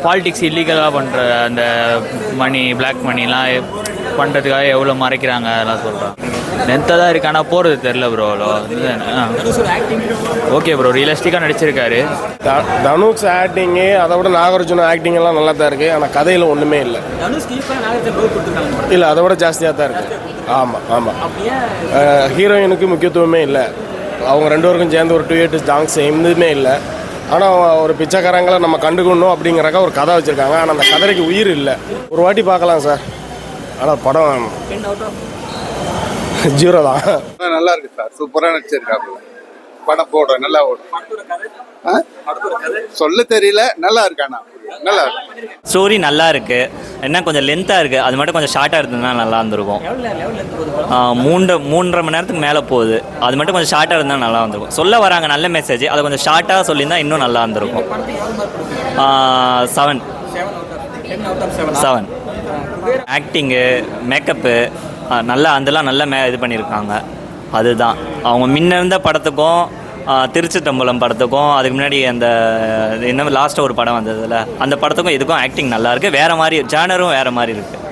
Politics இல்லீகலாக பண்ணுற அந்த மணி பிளாக் மணிலாம் பண்ணுறதுக்காக எவ்வளோ மறைக்கிறாங்க அதெல்லாம் சொல்கிறான். லென்த்தாக தான் இருக்குது, ஆனால் போகிறது தெரில ப்ரோ. அவ்வளோ ஓகே ப்ரோ, ரியலிஸ்டிக்காக நடிச்சிருக்காரு. தனுஷ் ஆக்டிங்கு அதை விட நாகார்ஜுன ஆக்டிங் எல்லாம் நல்லா தான் இருக்குது. ஆனால் கதையில் ஒன்றுமே இல்லை. இல்லை, அதை விட ஜாஸ்தியாக தான் இருக்குது. ஆமாம் ஆமாம், ஹீரோயினுக்கு முக்கியத்துவமே இல்லை. அவங்க ரெண்டு பேருக்கும் சேர்ந்து ஒரு 2 8 டான்ஸ் எதுவுமே இல்லை. ஆனால் ஒரு பிச்சைக்காரங்களை நம்ம கண்டுக்கணும் அப்படிங்கிறக்க ஒரு கதை வச்சுருக்காங்க. ஆனால் அந்த கதைக்கு உயிர் இல்லை. ஒரு வாட்டி பார்க்கலாம் சார். ஆனால் படம் 0 தான். நல்லா இருக்கு சார், சூப்பராக நடிச்சிருக்காங்க. படம் போடுறேன், நல்லா ஓடும். சொல்ல தெரியல, நல்லா இருக்காண்ணா, நல்லா இருக்கு. ஸ்டோரி நல்லா இருக்கு, என்ன கொஞ்சம் லென்த்தாக இருக்குது, அது மட்டும் கொஞ்சம் ஷார்ட்டாக இருந்ததுன்னா நல்லா இருந்திருக்கும். 3.5 மணி நேரத்துக்கு மேலே போகுது, அது மட்டும் கொஞ்சம் ஷார்ட்டாக இருந்தால் நல்லா இருந்திருக்கும். சொல்ல வராங்க நல்ல மெசேஜ், அதை கொஞ்சம் ஷார்ட்டாக சொல்லியிருந்தால் இன்னும் நல்லா இருந்திருக்கும். 7 ஆக்டிங்கு, மேக்கப்பு நல்லா, அதெல்லாம் நல்லா இது பண்ணியிருக்காங்க. அதுதான் அவங்க முன்ன இருந்த படத்துக்கும் திருச்சிற்றம்பலம் படத்துக்கும் அதுக்கு முன்னாடி அந்த இன்னும் லாஸ்ட்டாக ஒரு படம் வந்ததில்ல, அந்த படத்துக்கும் இதுக்கும் ஆக்டிங் நல்லாயிருக்கு. வேறு மாதிரி ஜானரும் வேறு மாதிரி இருக்குது.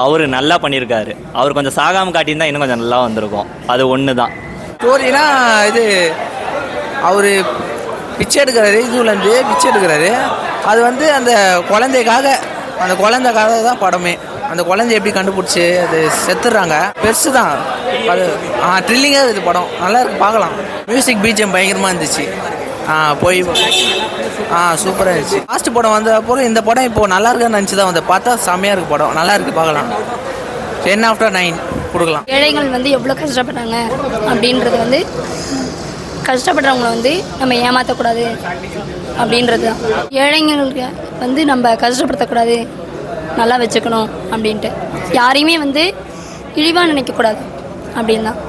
அவர் நல்லா பண்ணியிருக்காரு. அவர் கொஞ்சம் சாகாமல் காட்டியிருந்தால் இன்னும் கொஞ்சம் நல்லா வந்திருக்கும். அது ஒன்று தான். ஸ்டோரினா இது அவர் பிச்சை எடுக்கிறாரு, இதுலேருந்து பிச்சை எடுக்கிறாரு. அது வந்து அந்த குழந்தைக்காக தான் படமே. அந்த குழந்தை எப்படி கண்டுபிடிச்சி அது செத்துடுறாங்க. பெருசு தான் அது. த்ரில்லிங்காக இருக்குது படம், நல்லா இருக்கு, பார்க்கலாம். மியூசிக் பிஜிஎம் பயங்கரமாக இருந்துச்சு. போய் சூப்பராக இருந்துச்சு. லாஸ்ட் படம் வந்த அப்புறம் இந்த படம் இப்போது நல்லா இருக்குன்னு நினச்சி தான் வந்து பார்த்தா செம்மையாக இருக்குது படம், நல்லா இருக்குது, பார்க்கலாம். 10/9 கொடுக்கலாம். ஏழைகள் வந்து எவ்வளோ கஷ்டப்படுறாங்க அப்படின்றது வந்து, கஷ்டப்படுறவங்கள வந்து நம்ம ஏமாற்றக்கூடாது அப்படின்றது தான். ஏழைங்களுக்கு வந்து நம்ம கஷ்டப்படுத்தக்கூடாது, நல்லா வச்சுக்கணும் அப்படின்ட்டு. யாரையுமே வந்து இழிவாக நினைக்கக்கூடாது அப்படின்னு தான்.